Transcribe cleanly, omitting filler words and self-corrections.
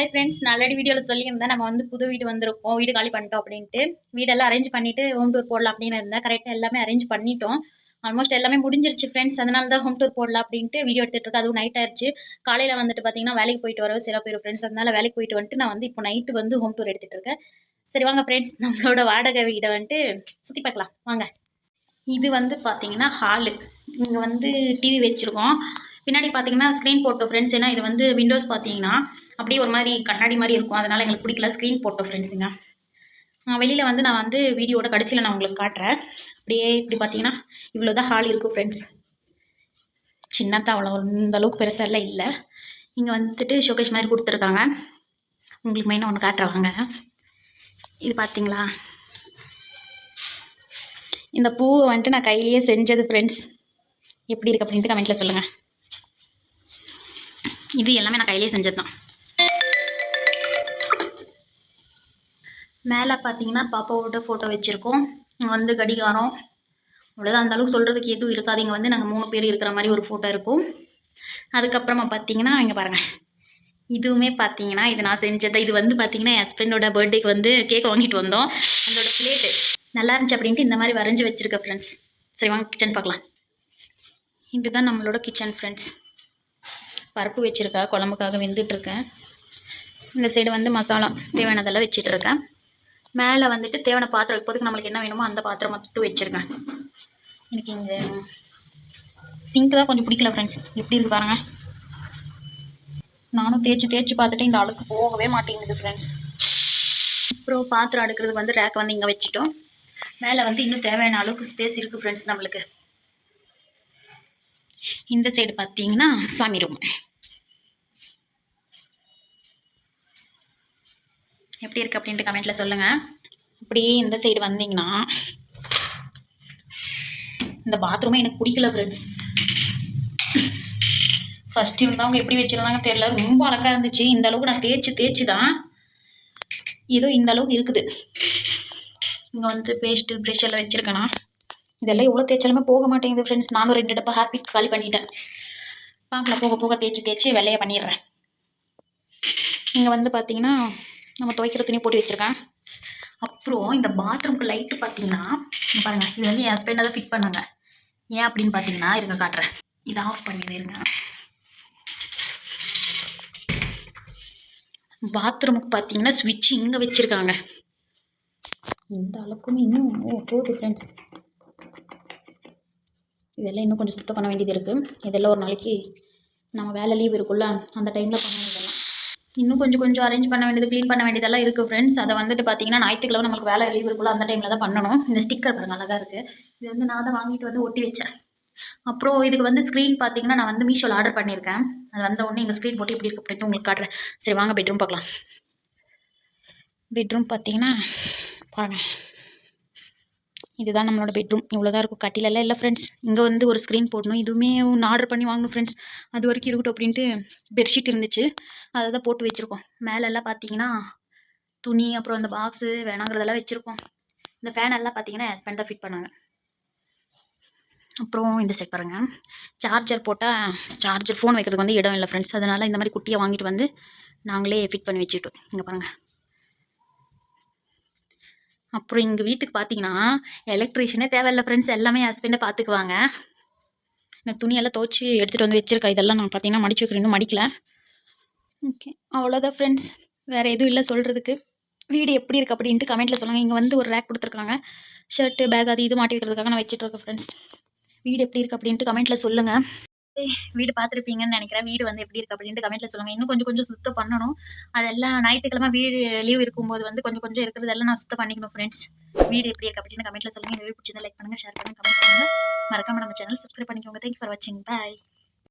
Hi friends, நான் already வீடியோவில் சொல்லியிருந்தேன். நம்ம வந்து புது வீடு வந்திருக்கோம், வீடு காலி பண்ணிட்டோம் அப்படின்ட்டு. வீடெல்லாம் அரேஞ்ச் பண்ணிவிட்டு ஹோம் டூர் போடலாம் அப்படின்னு இருந்தேன். கரெக்டாக எல்லாமே அரேஞ்ச் பண்ணிட்டோம். ஆல்மோஸ்ட் எல்லாமே முடிஞ்சிருச்சு ஃப்ரெண்ட்ஸ். அதனால தான் ஹோம் டூர் போடலாம் அப்படின்ட்டு வீடியோ எடுத்துகிட்டு இருக்கேன். அதுவும் நைட் ஆயிடுச்சு. காலையில் வந்துட்டு பார்த்தீங்கன்னா வேலைக்கு போயிட்டு வரவே சில பேர் ஃப்ரெண்ட்ஸ். அதனால வேலைக்கு போயிட்டு வந்துட்டு நான் வந்து இப்போ நைட்டு வந்து ஹோம் டூர் எடுத்துகிட்டு இருக்கேன். சரி வாங்க ஃப்ரெண்ட்ஸ், நம்மளோட வாடகை வீடை வந்துட்டு சுற்றி பார்க்கலாம் வாங்க. இது வந்து பார்த்தீங்கன்னா ஹாலு. இங்கே வந்து டிவி வச்சுருக்கோம். பின்னாடி பார்த்தீங்கன்னா ஸ்க்ரீன் போட்டோம் ஃப்ரெண்ட்ஸ். ஏன்னா இது வந்து விண்டோஸ் பார்த்தீங்கன்னா அப்படியே ஒரு மாதிரி கண்ணாடி மாதிரி இருக்கும். அதனால் எங்களுக்கு பிடிக்கல, ஸ்க்ரீன் போட்டோம் ஃப்ரெண்ட்ஸுங்க. வெளியில் வந்து நான் வந்து வீடியோட கடைசியில் நான் உங்களுக்கு காட்டுறேன். அப்படியே இப்படி பார்த்தீங்கன்னா இவ்வளோ தான் ஹால் இருக்கும் ஃப்ரெண்ட்ஸ். சின்னதாக அவ்வளோ இந்த அளவுக்கு பெருசாலாம் இல்லை. இங்கே வந்துட்டு ஷோகேஷ் மாதிரி கொடுத்துருக்காங்க. உங்களுக்கு மெயினாக ஒன்று காட்டுறவாங்க. இது பார்த்தீங்களா, இந்த பூவை வந்துட்டு நான் கையிலேயே செஞ்சது ஃப்ரெண்ட்ஸ். எப்படி இருக்குது அப்படின்ட்டு கமெண்ட்டில் சொல்லுங்கள். இது எல்லாமே நான் கையிலேயே செஞ்சது தான். மேலே பார்த்தீங்கன்னா பாப்பாவோட ஃபோட்டோ வச்சுருக்கோம். இங்கே வந்து கடிகாரம், அவ்வளோதான். அந்த அளவுக்கு சொல்கிறதுக்கு எதுவும் இருக்காது. இங்கே வந்து நாங்கள் 3 பேர் இருக்கிற மாதிரி ஒரு ஃபோட்டோ இருக்கும். அதுக்கப்புறமா பார்த்தீங்கன்னா இங்கே பாருங்கள், இதுவுமே பார்த்தீங்கன்னா இது நான் செஞ்சது. இது வந்து பார்த்தீங்கன்னா என் ஹஸ்பண்டோட பர்த்டேக்கு வந்து கேக் வாங்கிட்டு வந்தோம். அதோட பிளேட்டு நல்லா இருந்துச்சு அப்படின்ட்டு இந்த மாதிரி வரைஞ்சி வச்சுருக்கேன் ஃப்ரெண்ட்ஸ். சரி வாங்க கிச்சன் பார்க்கலாம். இதுதான் நம்மளோட கிச்சன் ஃப்ரெண்ட்ஸ். பருப்பு வச்சுருக்கா, குழம்புக்காக வெந்துட்டுருக்கேன். இந்த சைடு வந்து மசாலா தேவையானதெல்லாம் வச்சிட்ருக்கேன். மேலே வந்துட்டு தேவையான பாத்திரம் இப்போதைக்கு நம்மளுக்கு என்ன வேணுமோ அந்த பாத்திரம் மட்டும் வச்சுருக்கேன். எனக்கு இங்கே சிங்க் தான் கொஞ்சம் பிடிக்கல ஃப்ரெண்ட்ஸ். எப்படி இருக்குது பாருங்கள். நானும் தேய்ச்சி பார்த்துட்டு இந்த அழுக்கு போகவே மாட்டேங்குது ஃப்ரெண்ட்ஸ். அப்புறம் பாத்திரம் அடுக்கிறதுக்கு வந்து ரேக் வந்து இங்கே வச்சுட்டோம். மேலே வந்து இன்னும் தேவையான அளவுக்கு ஸ்பேஸ் இருக்குது ஃப்ரெண்ட்ஸ் நம்மளுக்கு. இந்த சைடு பார்த்தீங்கன்னா சாமி ரூம். எப்படி இருக்குது அப்படின்ட்டு கமெண்ட்டில் சொல்லுங்கள். அப்படியே இந்த சைடு வந்தீங்கன்னா இந்த பாத்ரூமே எனக்கு பிடிக்கல ஃப்ரெண்ட்ஸ். ஃபஸ்ட் இருந்தவங்க எப்படி வச்சுருந்தாங்க தெரியல, ரொம்ப அழகாக இருந்துச்சு. இந்த அளவுக்கு நான் தேய்ச்சி தான் ஏதோ இந்த அளவுக்கு இருக்குது. இங்கே வந்து பேஸ்ட்டு ப்ரெஷ் எல்லாம் வச்சுருக்கேன்னா இதெல்லாம் எவ்வளோ தேய்ச்சாலுமே போக மாட்டேங்குது ஃப்ரெண்ட்ஸ். நானும் 2 டப்பா ஹார்பிக் காலி பண்ணிட்டேன். பார்க்கலாம், போக போக தேய்ச்சி வெள்ளையை பண்ணிடுறேன். இங்கே வந்து பார்த்தீங்கன்னா நம்ம துவைக்கிற துணி போட்டு வச்சுருக்கேன். அப்புறம் இந்த பாத்ரூம்க்கு லைட்டு பார்த்தீங்கன்னா பாருங்கள், இது வந்து என் ஹஸ்பண்ட் தான் ஃபிட் பண்ணாங்க. ஏன் அப்படின்னு பார்த்தீங்கன்னா இருங்க காட்டுறேன். இதை ஆஃப் பண்ணிடுங்க. பாத்ரூமுக்கு பார்த்தீங்கன்னா ஸ்விட்ச் இங்கே வச்சுருக்காங்க. இந்த அளவுக்குமே இன்னும் போகுது ஃப்ரெண்ட்ஸ். இதெல்லாம் இன்னும் கொஞ்சம் சுத்தம் பண்ண வேண்டியது இருக்குது. இதெல்லாம் ஒரு நாளைக்கு நம்ம வேலை லீவ் இருக்குல்ல அந்த டைமில் பண்ண வேண்டியதெல்லாம் இன்னும் கொஞ்சம் அரேஞ்ச் பண்ண வேண்டியது, க்ளீன் பண்ண வேண்டியதெல்லாம் இருக்குது ஃப்ரெண்ட்ஸ். அதை வந்துட்டு பார்த்தீங்கன்னா ஞாயிற்றுக்கிழமை நம்மளுக்கு வேலை லீவ் இருக்குல்ல அந்த டைமில் தான் பண்ணணும். இந்த ஸ்டிக்கர் பாருங்கள் அழகாக இருக்குது. இது வந்து நான் தான் வாங்கிட்டு வந்து ஒட்டி வச்சேன். அப்புறம் இதுக்கு வந்து ஸ்க்ரீன் பார்த்தீங்கன்னா நான் வந்து மீஷோவில் ஆர்டர் பண்ணியிருக்கேன். அது வந்த உடனே எங்கள் ஸ்க்ரீன் போட்டு எப்படி இருக்குது அப்படின்ட்டு உங்களுக்கு காட்டுறேன். சரி வாங்க பெட்ரூம் பார்க்கலாம். பெட்ரூம் பார்த்தீங்கன்னா பாருங்கள், இதுதான் நம்மளோட பெட்ரூம். இவ்வளோ தான் இருக்கும். கட்டிலெல்லாம் இல்லை ஃப்ரெண்ட்ஸ். இங்கே வந்து ஒரு ஸ்க்ரீன் போடணும். இதுவுமே ஒன்று ஆர்டர் பண்ணி வாங்கணும் ஃப்ரெண்ட்ஸ். அது வரைக்கும் இருக்கட்டும் அப்படின்ட்டு பெட்ஷீட் இருந்துச்சு, அதை தான் போட்டு வச்சுருக்கோம். மேலெல்லாம் பார்த்தீங்கன்னா துணி, அப்புறம் இந்த பாக்ஸு வேணாங்கிறதெல்லாம் வச்சுருக்கோம். இந்த ஃபேன் எல்லாம் பார்த்தீங்கன்னா ஹஸ்பண்ட் தான் ஃபிட் பண்ணாங்க. அப்புறம் இந்த செட் பாருங்கள், சார்ஜர் போட்டால் சார்ஜர் ஃபோன் வைக்கிறதுக்கு வந்து இடம் இல்லை ஃப்ரெண்ட்ஸ். அதனால் இந்த மாதிரி குட்டியை வாங்கிட்டு வந்து நாங்களே ஃபிட் பண்ணி வச்சுட்டோம். இங்கே பாருங்கள். அப்புறம் எங்கள் வீட்டுக்கு பார்த்தீங்கன்னா எலக்ட்ரிஷியனே தேவையில்லை ஃப்ரெண்ட்ஸ். எல்லாமே ஹஸ்பண்டை பார்த்துக்குவாங்க. இந்த துணியெல்லாம் துவச்சி எடுத்துகிட்டு வந்து வச்சுருக்கேன். இதெல்லாம் நான் பார்த்தீங்கன்னா மடிச்சு வைக்கிறேன், இன்னும் மடிக்கல. ஓகே, அவ்வளோதான் ஃப்ரெண்ட்ஸ். வேறு எதுவும் இல்லை சொல்கிறதுக்கு. வீடு எப்படி இருக்குது அப்படின்ட்டு கமெண்ட்டில் சொல்லுங்கள். இங்கே வந்து ஒரு ரேக் கொடுத்துருக்காங்க. ஷர்ட்டு, பேக் அது இது மாட்டி வைக்கிறதுக்காக நான் வச்சுட்ருக்கேன் ஃப்ரெண்ட்ஸ். வீடு எப்படி இருக்குது அப்படின்ட்டு கமெண்ட்டில் சொல்லுங்கள். வீடு பார்த்துருப்பீங்கன்னு நினைக்கிறேன். வீடு வந்து எப்படி இருக்குது அப்படின்ட்டு கமெண்ட்டில் சொல்லுங்கள். இன்னும் கொஞ்சம் சுத்தம் பண்ணணும். அதெல்லாம் ஞாயிற்றுக்கிழமை வீடு லீவ் இருக்கும்போது வந்து கொஞ்சம் இருக்கிறதெல்லாம் நான் சுத்தம் பண்ணிக்கணும் ஃப்ரெண்ட்ஸ். வீடு எப்படி இருக்குது அப்படின்னு கமெண்ட்டில் சொல்லுங்கள். இந்த வீடு பிடிச்சிருந்தா லைக் பண்ணுங்கள், ஷேர் பண்ணுங்கள், கமெண்ட் பண்ணுங்கள். மறக்காம நம்ம சேனல் சப்ஸ்கிரைப் பண்ணிக்கோங்க. தேங்க்யூ ஃபார் வாட்சிங். பாய்.